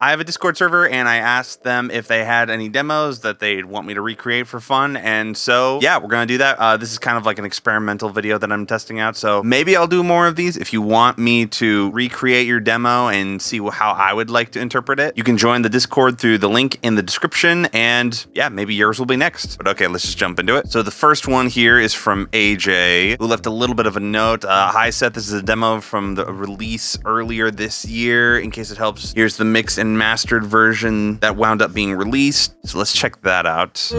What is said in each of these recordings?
I have a Discord server, and I asked them if they had any demos that they'd want me to recreate for fun. And so, yeah, we're going to do that. This is kind of like an experimental video that I'm testing out. So maybe I'll do more of these. If you want me to recreate your demo and see how I would like to interpret it, you can join the Discord through the link in the description. And yeah, maybe yours will be next. But okay, let's just jump into it. So the first one here is from AJ, who left a little bit of a note. Hi, Seth. This is a demo from the release earlier this year. In case it helps, here's the mixed and mastered version that wound up being released. So let's check that out.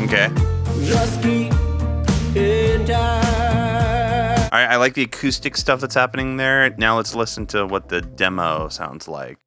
Okay. All right, I like the acoustic stuff that's happening there. Now let's listen to what the demo sounds like.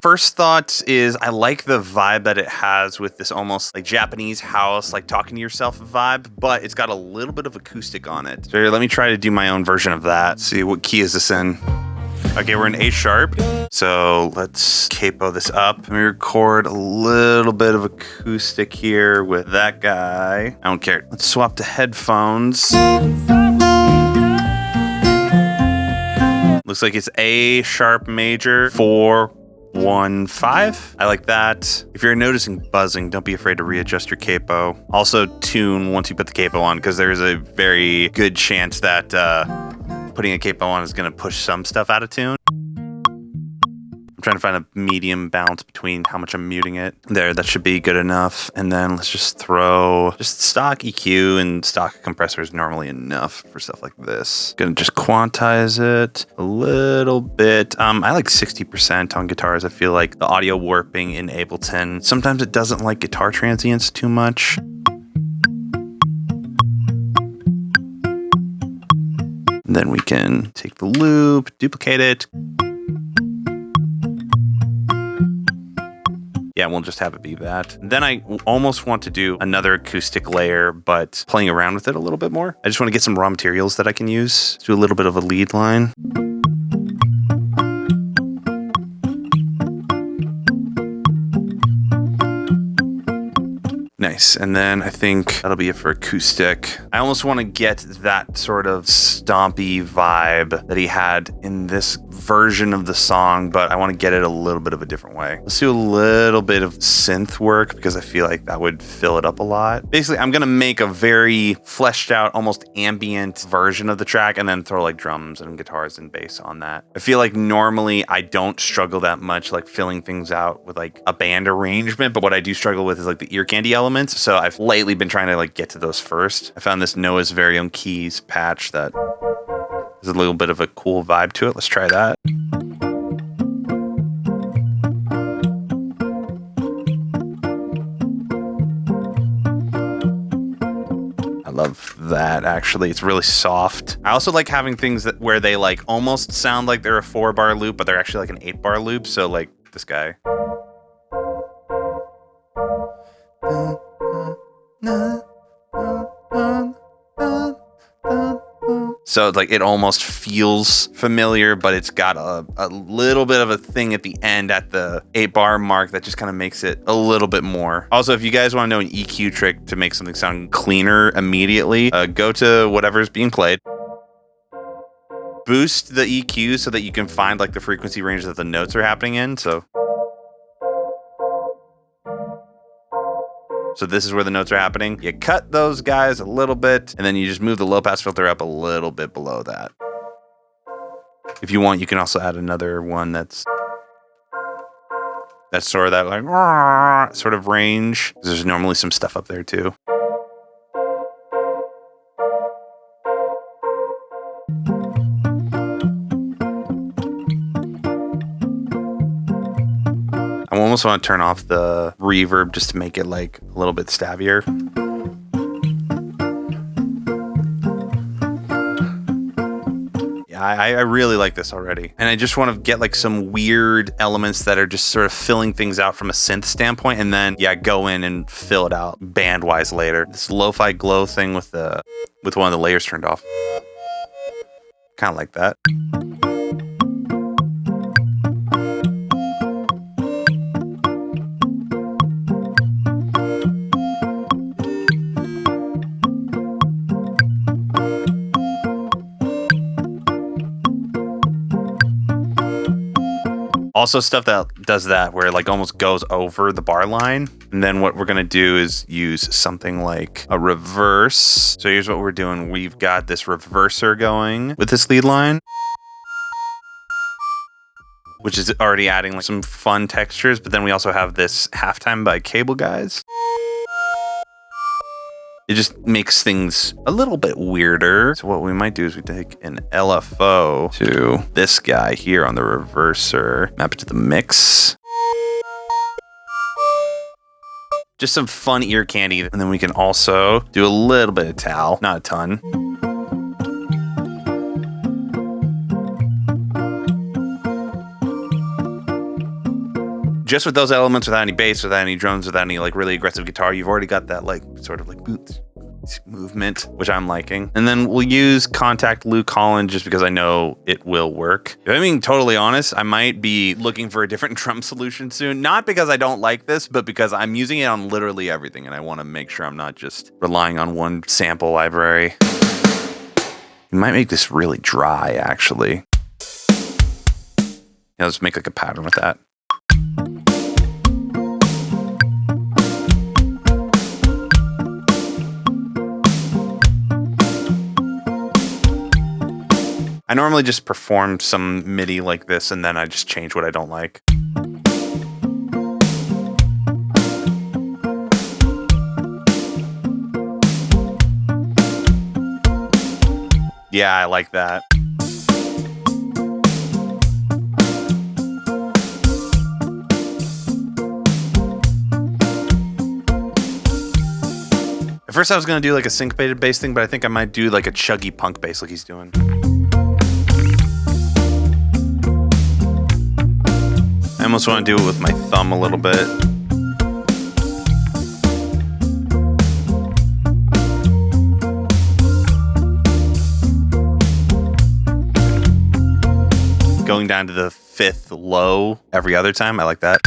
First thought is I like the vibe that it has with this almost like Japanese house, like talking to yourself vibe, but it's got a little bit of acoustic on it. So here, let me try to do my own version of that. See, what key is this in? Okay, we're in A sharp. So let's capo this up. Let me record a little bit of acoustic here with that guy. I don't care. Let's swap to headphones. Looks like it's A sharp major 4, 1, 5. I like that. If you're noticing buzzing, don't be afraid to readjust your capo. Also tune once you put the capo on, because there's a very good chance that putting a capo on is going to push some stuff out of tune. I'm trying to find a medium balance between how much I'm muting it. There, that should be good enough. And then let's just throw just stock EQ, and stock compressor is normally enough for stuff like this. Gonna just quantize it a little bit. I like 60% on guitars. I feel like the audio warping in Ableton, sometimes it doesn't like guitar transients too much. Then we can take the loop, duplicate it. Yeah, we'll just have it be that. Then I almost want to do another acoustic layer, but playing around with it a little bit more. I just want to get some raw materials that I can use. Do a little bit of a lead line. Nice. And then I think that'll be it for acoustic. I almost want to get that sort of stompy vibe that he had in this version of the song, but I want to get it a little bit of a different way. Let's do a little bit of synth work, because I feel like that would fill it up a lot. Basically, I'm going to make a very fleshed out, almost ambient version of the track, and then throw like drums and guitars and bass on that. I feel like normally I don't struggle that much like filling things out with like a band arrangement, but what I do struggle with is like the ear candy elements. So I've lately been trying to like get to those first. I found this Noah's Very Own Keys patch that has a little bit of a cool vibe to it. Let's try that. I love that, actually. It's really soft. I also like having things that where they like almost sound like they're a 4-bar loop, but they're actually like an 8-bar loop. So like this guy. So like it almost feels familiar, but it's got a little bit of a thing at the end at the 8-bar mark that just kind of makes it a little bit more. Also, if you guys want to know an EQ trick to make something sound cleaner immediately, go to whatever's being played. Boost the EQ so that you can find like the frequency range that the notes are happening in. So this is where the notes are happening. You cut those guys a little bit, and then you just move the low pass filter up a little bit below that. If you want, you can also add another one that's sort of that like sort of range. There's normally some stuff up there too. I almost want to turn off the reverb just to make it like a little bit stabbier. Yeah, I really like this already. And I just want to get like some weird elements that are just sort of filling things out from a synth standpoint, and then yeah, go in and fill it out band-wise later. This lo-fi glow thing with one of the layers turned off. Kind of like that. Also stuff that does that where it like almost goes over the bar line. And then what we're going to do is use something like a reverse. So here's what we're doing. We've got this reverser going with this lead line, which is already adding like some fun textures. But then we also have this halftime by Cable Guys. It just makes things a little bit weirder. So what we might do is we take an LFO to this guy here on the reverser, map it to the mix. Just some fun ear candy. And then we can also do a little bit of tal, not a ton. Just with those elements, without any bass, without any drums, without any like really aggressive guitar, you've already got that like sort of like boot movement, which I'm liking. And then we'll use Contact Lou Collins just because I know it will work. If I'm being totally honest, I might be looking for a different drum solution soon. Not because I don't like this, but because I'm using it on literally everything and I want to make sure I'm not just relying on one sample library. You might make this really dry, actually. Yeah, let's make like a pattern with that. I normally just perform some MIDI like this and then I just change what I don't like. Yeah, I like that. At first I was going to do like a syncopated bass thing, but I think I might do like a chuggy punk bass like he's doing. I almost want to do it with my thumb a little bit. Going down to the 5th low every other time. I like that.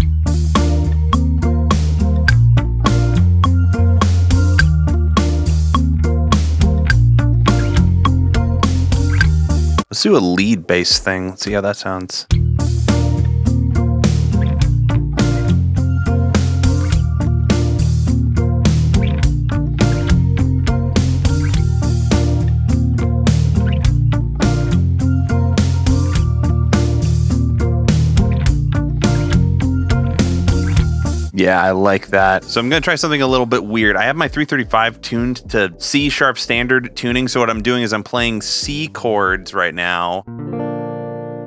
Let's do a lead bass thing. Let's see how that sounds. Yeah, I like that. So I'm going to try something a little bit weird. I have my 335 tuned to C sharp standard tuning. So what I'm doing is I'm playing C chords right now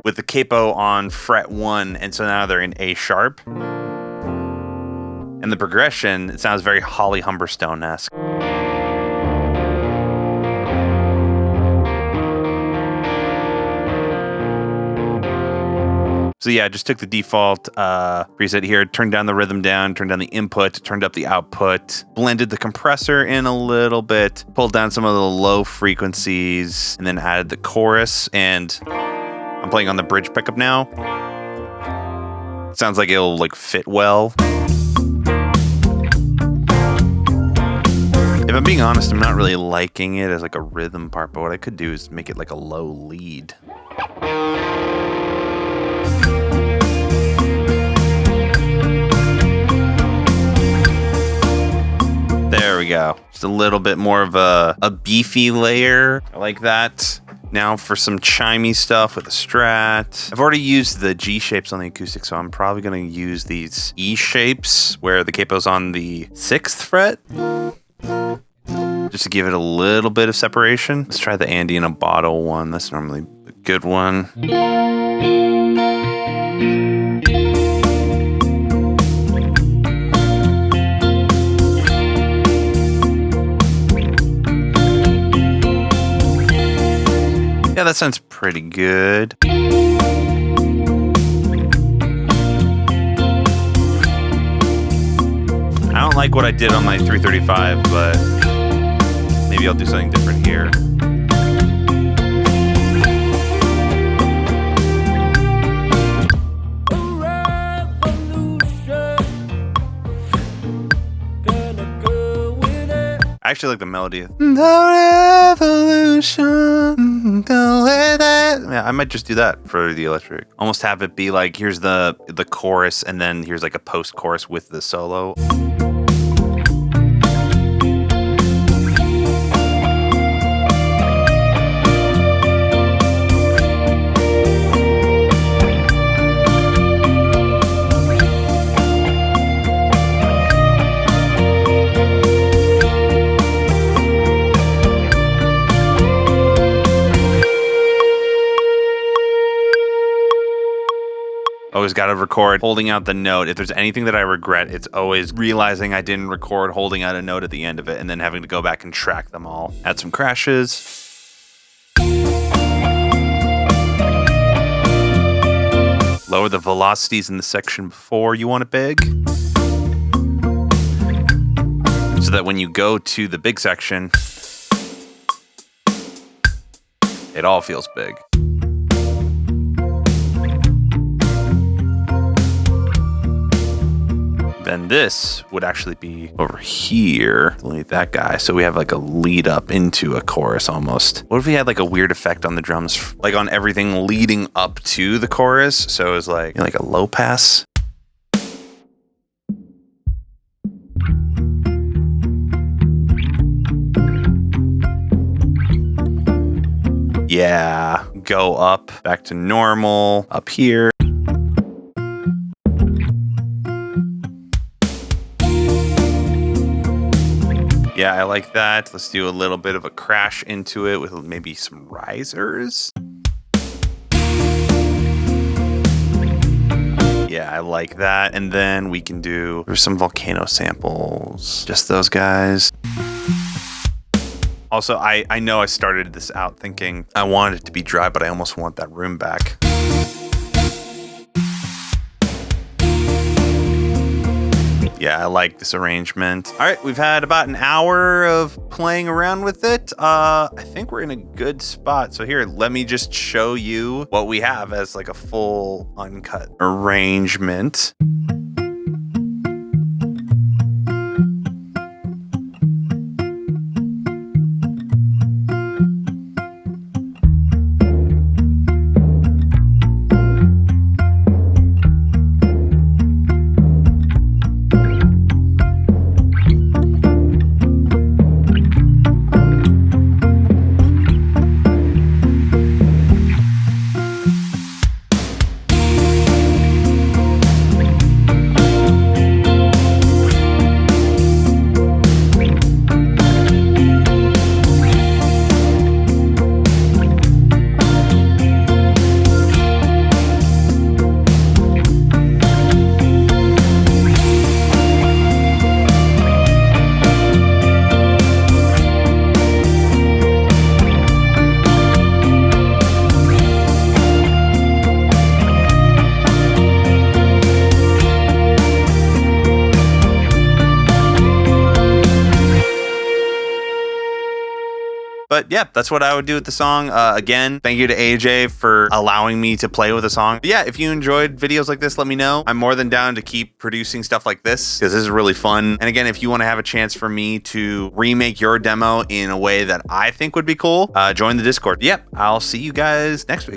with the capo on fret 1. And so now they're in A sharp. And the progression, it sounds very Holly Humberstone-esque. So yeah, I just took the default preset here, turned down the rhythm down, turned down the input, turned up the output, blended the compressor in a little bit, pulled down some of the low frequencies, and then added the chorus. And I'm playing on the bridge pickup now. Sounds like it'll like fit well. If I'm being honest, I'm not really liking it as like a rhythm part, but what I could do is make it like a low lead. There we go. Just a little bit more of a beefy layer. I like that. Now for some chimey stuff with the Strat. I've already used the G shapes on the acoustic, so I'm probably going to use these E shapes where the capo's on the 6th fret. Just to give it a little bit of separation. Let's try the Andy in a Bottle one. That's normally a good one. Yeah, that sounds pretty good. I don't like what I did on my 335, but maybe I'll do something different here. I actually like the melody. The revolution, go with it. Yeah, I might just do that for the electric. Almost have it be like, here's the chorus, and then here's like a post-chorus with the solo. Always got to record holding out the note. If there's anything that I regret, it's always realizing I didn't record holding out a note at the end of it and then having to go back and track them all. Add some crashes. Lower the velocities in the section before you want it big, so that when you go to the big section, it all feels big. Then this would actually be over here. Delete that guy. So we have like a lead up into a chorus almost. What if we had like a weird effect on the drums, like on everything leading up to the chorus? So it was like, you know, like a low pass. Yeah, go up, back to normal, up here. Yeah, I like that. Let's do a little bit of a crash into it with maybe some risers. Yeah, I like that. And then we can do, there's some volcano samples, just those guys. Also, I know I started this out thinking I wanted it to be dry, but I almost want that room back. Yeah, I like this arrangement. All right, we've had about an hour of playing around with it. I think we're in a good spot. So here, let me just show you what we have as like a full uncut arrangement. But yeah, that's what I would do with the song. Again, thank you to AJ for allowing me to play with the song. But yeah, if you enjoyed videos like this, let me know. I'm more than down to keep producing stuff like this because this is really fun. And again, if you want to have a chance for me to remake your demo in a way that I think would be cool, join the Discord. Yep, I'll see you guys next week.